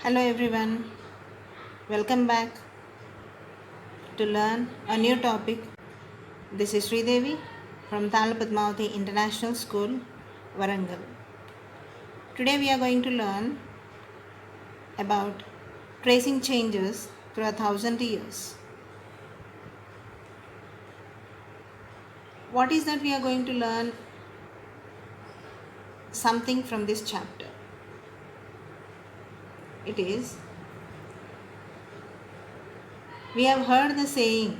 Hello everyone, welcome back to learn a new topic. This is Sridevi from Thala Padmavati International School, Warangal. Today we are going to learn about tracing changes through 1,000 years. What is that we are going to learn something from this chapter? It is, we have heard the saying,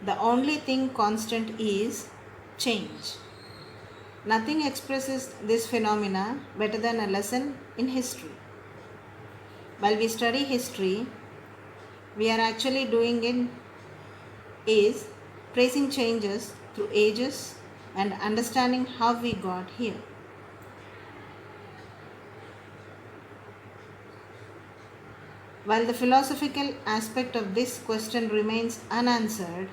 the only thing constant is change. Nothing expresses this phenomena better than a lesson in history. While we study history, we are actually doing it is tracing changes through ages and understanding how we got here. While the philosophical aspect of this question remains unanswered,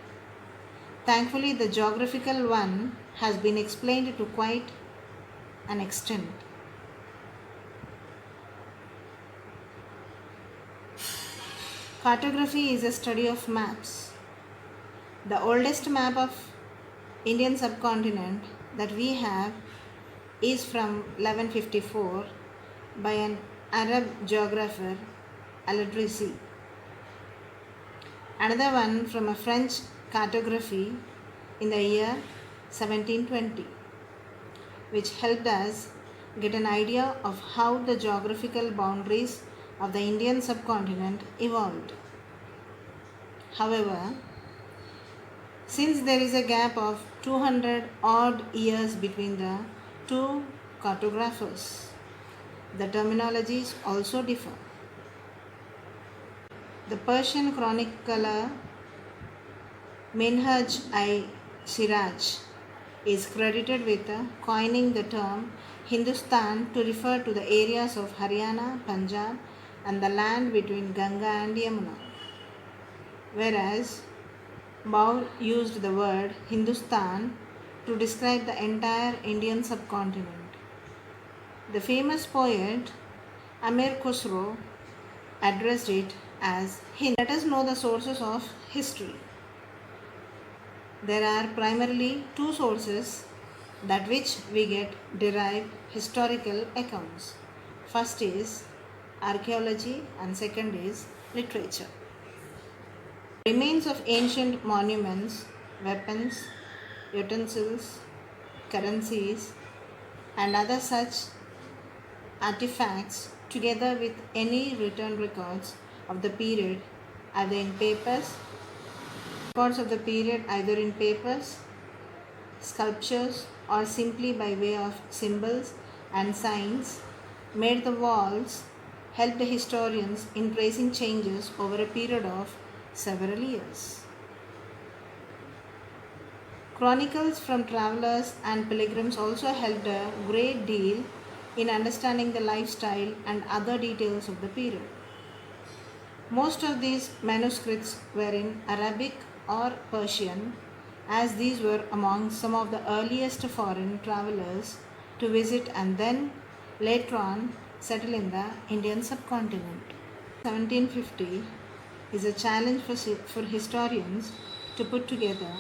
thankfully the geographical one has been explained to quite an extent. Cartography is a study of maps. The oldest map of Indian subcontinent that we have is from 1154 by an Arab geographer, Al-Idrisi. Another one from a French cartography in the year 1720, which helped us get an idea of how the geographical boundaries of the Indian subcontinent evolved. However, since there is a gap of 200 odd years between the two cartographers, the terminologies also differ. The Persian chronicler Minhaj-i-Siraj is credited with coining the term Hindustan to refer to the areas of Haryana, Punjab, and the land between Ganga and Yamuna, whereas Baur used the word Hindustan to describe the entire Indian subcontinent. The famous poet Amir Khusro addressed it as Hind. Let us know the sources of history. There are primarily two sources that which we get derived historical accounts. First is archaeology and second is literature. Remains of ancient monuments, weapons, utensils, currencies, and other such artifacts, together with any written records of the period, either in papers, sculptures, or simply by way of symbols and signs, made the walls, helped historians in tracing changes over a period of several years. Chronicles from travelers and pilgrims also helped a great deal in understanding the lifestyle and other details of the period. Most of these manuscripts were in Arabic or Persian, as these were among some of the earliest foreign travelers to visit and then later on settle in the Indian subcontinent. 1750 is a challenge for historians to put together.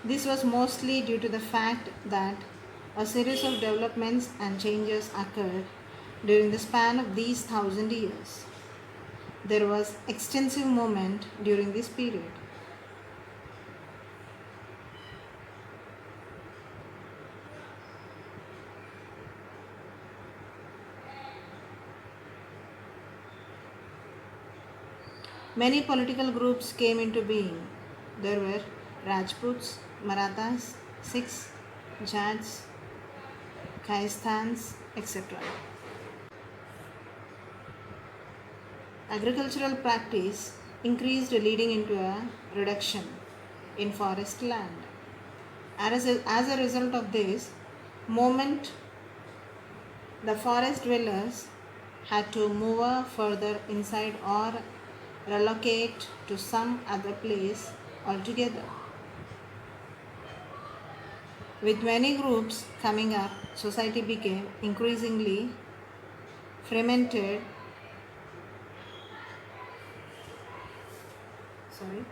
This was mostly due to the fact that a series of developments and changes occurred during the span of these 1,000 years. There was extensive movement during this period. Many political groups came into being. There were Rajputs, Marathas, Sikhs, Jats, Khaistans, etc. Agricultural practice increased, leading into a reduction in forest land. As a result of this movement, the forest dwellers had to move further inside or relocate to some other place altogether. With many groups coming up, society became increasingly fermented sorry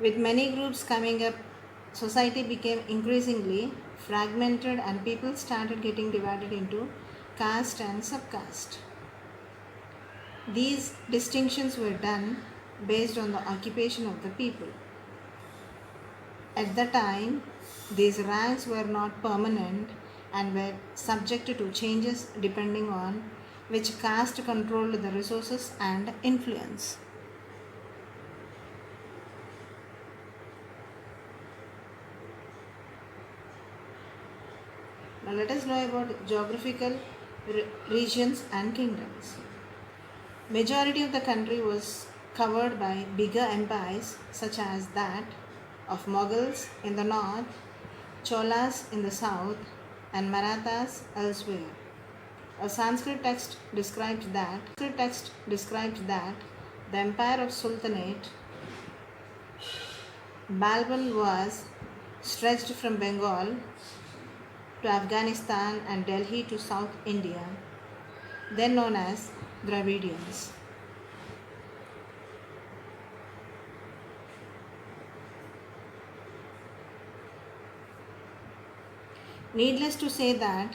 with many groups coming up, society became increasingly fragmented and people started getting divided into caste and subcaste. These distinctions were done based on the occupation of the people. At the time, these ranks were not permanent and were subject to changes depending on which caste controlled the resources and influence. Now let us know about geographical regions and kingdoms. Majority of the country was covered by bigger empires such as that of Mughals in the north, Cholas in the south, and Marathas elsewhere. A Sanskrit text describes that the empire of Sultanate Balban was stretched from Bengal to Afghanistan and Delhi to South India, then known as Dravidians. Needless to say that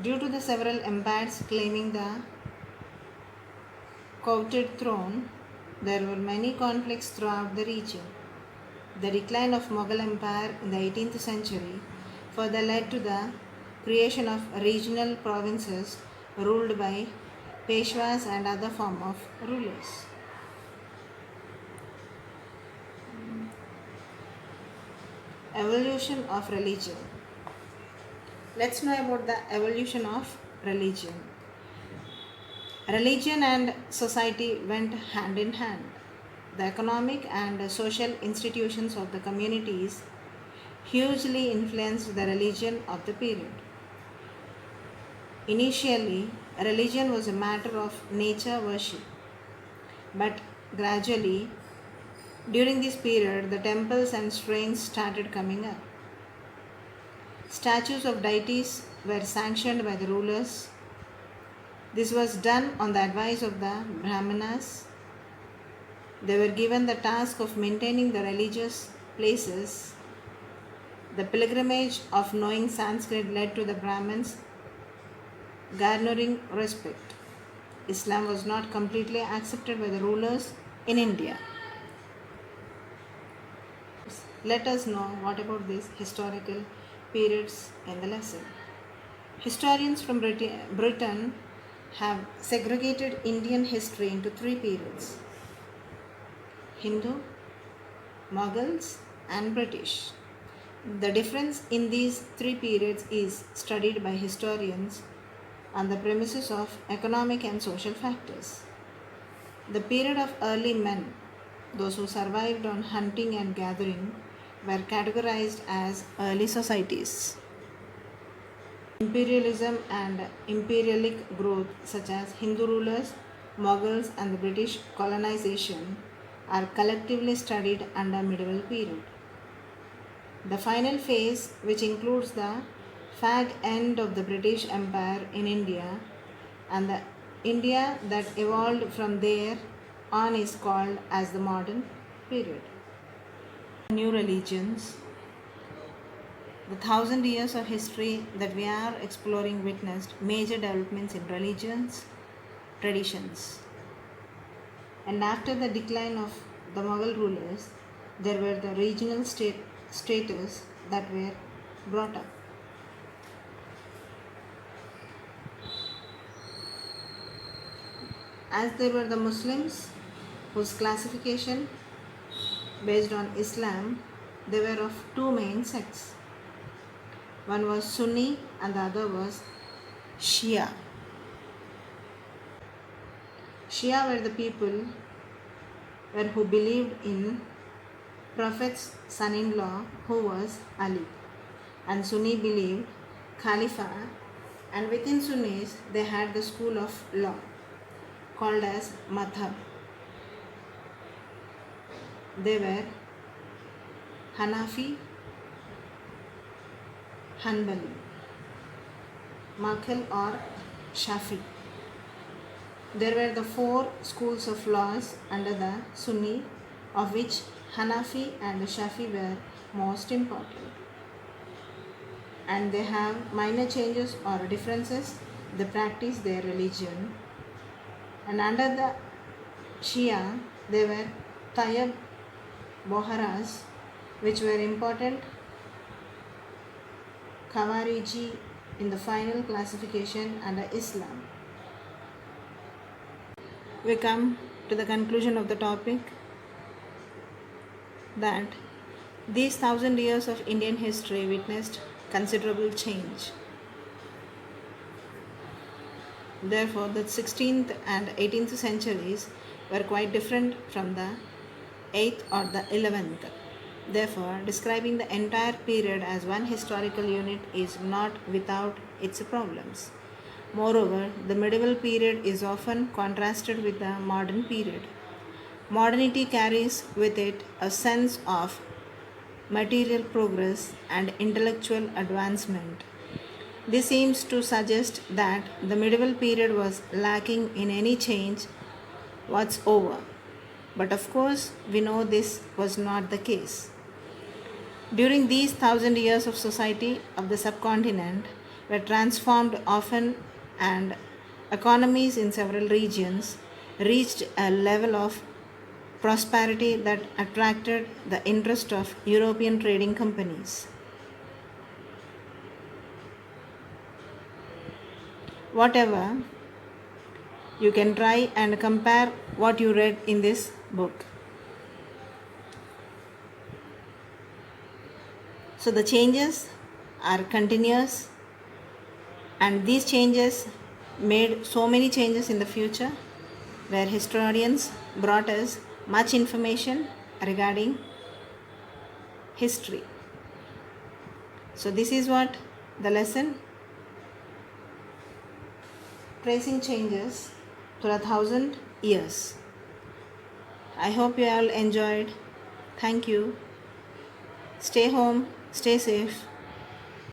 due to the several empires claiming the coveted throne, there were many conflicts throughout the region. The decline of Mughal Empire in the 18th century further led to the creation of regional provinces ruled by Peshwas and other form of rulers. Evolution of religion. Let's know about the evolution of religion. Religion and society went hand in hand. The economic and social institutions of the communities hugely influenced the religion of the period. Initially, religion was a matter of nature worship, but gradually, during this period, the temples and shrines started coming up. Statues of deities were sanctioned by the rulers. This was done on the advice of the Brahmanas. They were given the task of maintaining the religious places. The pilgrimage of knowing Sanskrit led to the Brahmins garnering respect. Islam was not completely accepted by the rulers in India. Let us know what about these historical periods in the lesson. Historians from Britain have segregated Indian history into three periods: Hindu, Mughals, and British. The difference in these three periods is studied by historians on the premises of economic and social factors. The period of early men, those who survived on hunting and gathering, were categorized as early societies. Imperialism and imperialic growth, such as Hindu rulers, Mughals, and the British colonization, are collectively studied under medieval period. The final phase, which includes the fag end of the British Empire in India and the India that evolved from there on, is called as the modern period. New religions. The 1,000 years of history that we are exploring witnessed major developments in religions, traditions. And after the decline of the Mughal rulers, there were the regional status that were brought up. As there were the Muslims, whose classification based on Islam, they were of two main sects. One was Sunni and the other was Shia. Shia were the people who believed in Prophet's son-in-law, who was Ali, and Sunni believed Khalifa, and within Sunnis they had the school of law called as Madhab. They were Hanafi, Hanbali, Makhil or Shafi. There were the four schools of laws under the Sunni, of which Hanafi and Shafi were most important, and they have minor changes or differences. They practice their religion. And under the Shia, they were Tayyib Boharas, which were important Khawariji in the final classification under Islam. We come to the conclusion of the topic that these 1,000 years of Indian history witnessed considerable change. Therefore, the 16th and 18th centuries were quite different from the 8th or the 11th. Therefore, describing the entire period as one historical unit is not without its problems. Moreover, the medieval period is often contrasted with the modern period. Modernity carries with it a sense of material progress and intellectual advancement. This seems to suggest that the medieval period was lacking in any change whatsoever. But of course, we know this was not the case. During these 1,000 years of society of the subcontinent were transformed often, and economies in several regions reached a level of prosperity that attracted the interest of European trading companies. Whatever, you can try and compare what you read in this book. So the changes are continuous, and these changes made so many changes in the future, where historians brought us much information regarding history. So this is what the lesson, tracing changes through 1,000 years. I hope you all enjoyed. Thank you. Stay home, stay safe.